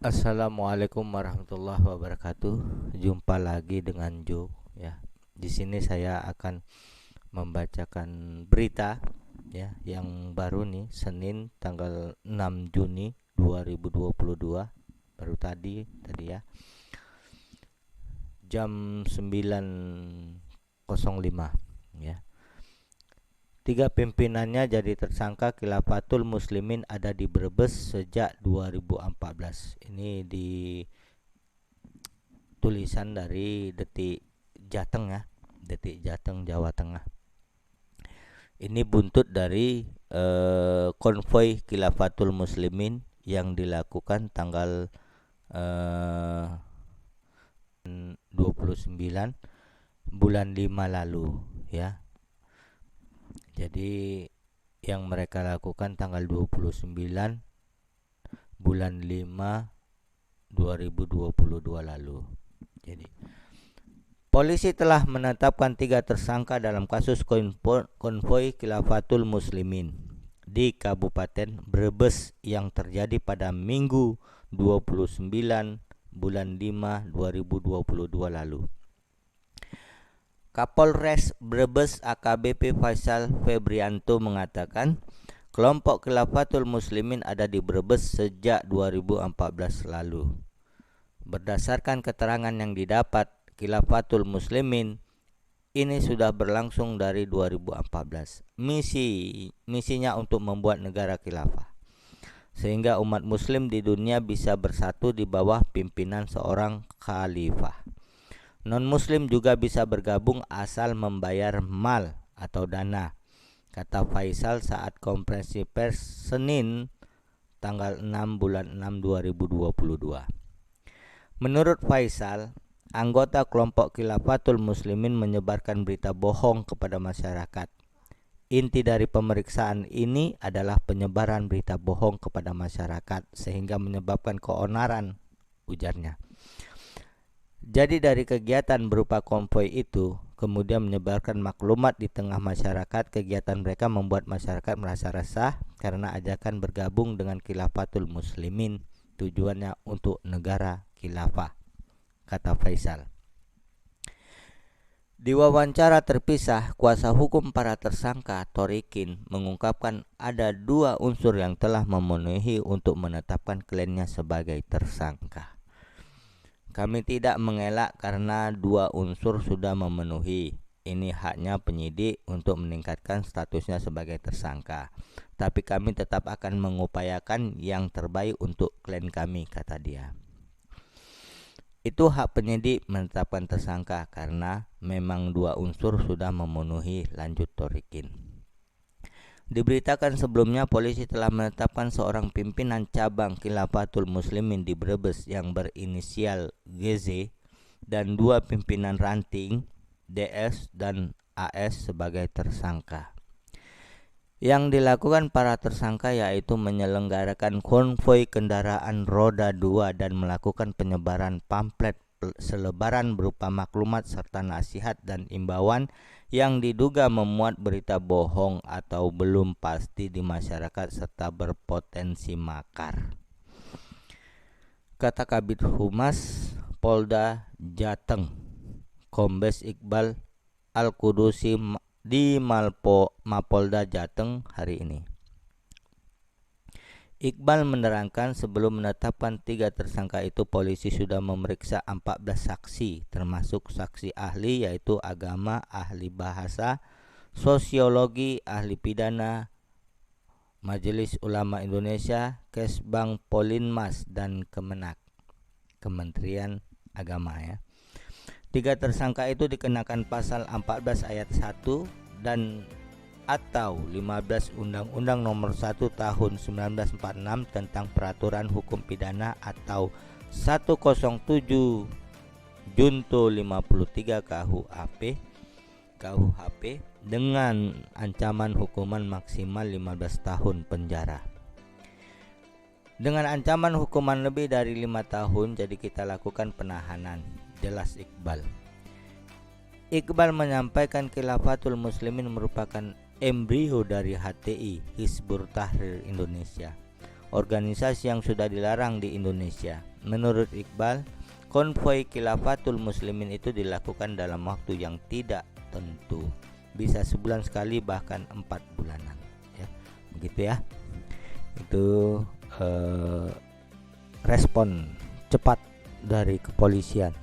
Assalamualaikum warahmatullahi wabarakatuh. Jumpa lagi dengan Joe ya. Di sini saya akan membacakan berita ya yang baru nih, Senin tanggal 6 Juni 2022. Baru tadi ya. Jam 9.05 ya. Tiga pimpinannya jadi tersangka Khilafatul Muslimin ada di Brebes sejak 2014. Ini di tulisan dari Detik Jateng ya, Detik Jateng Jawa Tengah. Ini buntut dari konvoi Khilafatul Muslimin yang dilakukan tanggal 29 bulan 5 lalu ya. Jadi yang mereka lakukan tanggal 29 bulan 5 2022 lalu. Jadi polisi telah menetapkan 3 tersangka dalam kasus konvoi Khilafatul Muslimin di Kabupaten Brebes yang terjadi pada Minggu 29 bulan 5 2022 lalu. Kapolres Brebes AKBP Faisal Febrianto mengatakan kelompok Khilafatul Muslimin ada di Brebes sejak 2014 lalu. Berdasarkan keterangan yang didapat, Khilafatul Muslimin ini sudah berlangsung dari 2014. Misinya untuk membuat negara khilafah, sehingga umat muslim di dunia bisa bersatu di bawah pimpinan seorang khalifah. Non-muslim juga bisa bergabung asal membayar mal atau dana, kata Faisal saat konferensi pers Senin tanggal 6 bulan 6 2022. Menurut Faisal, anggota kelompok Khilafatul Muslimin menyebarkan berita bohong kepada masyarakat. Inti dari pemeriksaan ini adalah penyebaran berita bohong kepada masyarakat sehingga menyebabkan keonaran, ujarnya. Jadi dari kegiatan berupa konvoi itu kemudian menyebarkan maklumat di tengah masyarakat. Kegiatan mereka membuat masyarakat merasa resah karena ajakan bergabung dengan Khilafatul Muslimin tujuannya untuk negara khilafah, kata Faisal. Di wawancara terpisah, kuasa hukum para tersangka Thorikin mengungkapkan ada 2 unsur yang telah memenuhi untuk menetapkan kliennya sebagai tersangka. Kami tidak mengelak karena 2 unsur sudah memenuhi. Ini haknya penyidik untuk meningkatkan statusnya sebagai tersangka. Tapi kami tetap akan mengupayakan yang terbaik untuk klien kami, kata dia. Itu hak penyidik menetapkan tersangka karena memang 2 unsur sudah memenuhi, lanjut Thorikin. Diberitakan sebelumnya polisi telah menetapkan seorang pimpinan cabang Khilafatul Muslimin di Brebes yang berinisial GZ dan 2 pimpinan ranting DS dan AS sebagai tersangka. Yang dilakukan para tersangka yaitu menyelenggarakan konvoi kendaraan roda 2 dan melakukan penyebaran pamflet selebaran berupa maklumat serta nasihat dan imbauan yang diduga memuat berita bohong atau belum pasti di masyarakat serta berpotensi makar, kata Kabid Humas Polda Jateng Kombes Iqbal Al-Qudusi di Mapolda Jateng hari ini. Iqbal menerangkan sebelum menetapkan 3 tersangka itu polisi sudah memeriksa 14 saksi termasuk saksi ahli yaitu agama, ahli bahasa, sosiologi, ahli pidana, Majelis Ulama Indonesia, Kesbang Polinmas dan Kemenak, Kementerian Agama ya. 3 tersangka itu dikenakan pasal 14 ayat 1 dan atau 15 Undang-Undang Nomor 1 Tahun 1946 tentang Peraturan Hukum Pidana atau 107 Junto 53 KUHP dengan ancaman hukuman maksimal 15 tahun penjara. Dengan ancaman hukuman lebih dari 5 tahun, jadi kita lakukan penahanan, jelas Iqbal. Iqbal menyampaikan Khilafatul Muslimin merupakan embrio dari HTI, Hizbut Tahrir Indonesia, organisasi yang sudah dilarang di Indonesia. Menurut Iqbal, konvoi Khilafatul Muslimin itu dilakukan dalam waktu yang tidak tentu, bisa sebulan sekali bahkan 4 bulanan ya. Begitu ya. Itu respon cepat dari kepolisian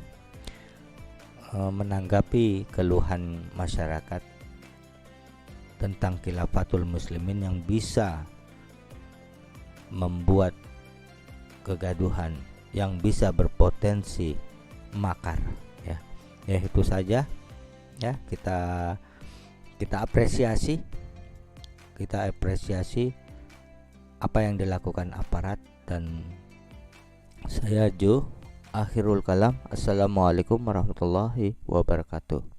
menanggapi keluhan masyarakat tentang Khilafatul Muslimin yang bisa membuat kegaduhan, yang bisa berpotensi makar ya. Ya itu saja ya, kita apresiasi apa yang dilakukan aparat. Dan saya Jo, akhirul kalam. Assalamualaikum warahmatullahi wabarakatuh.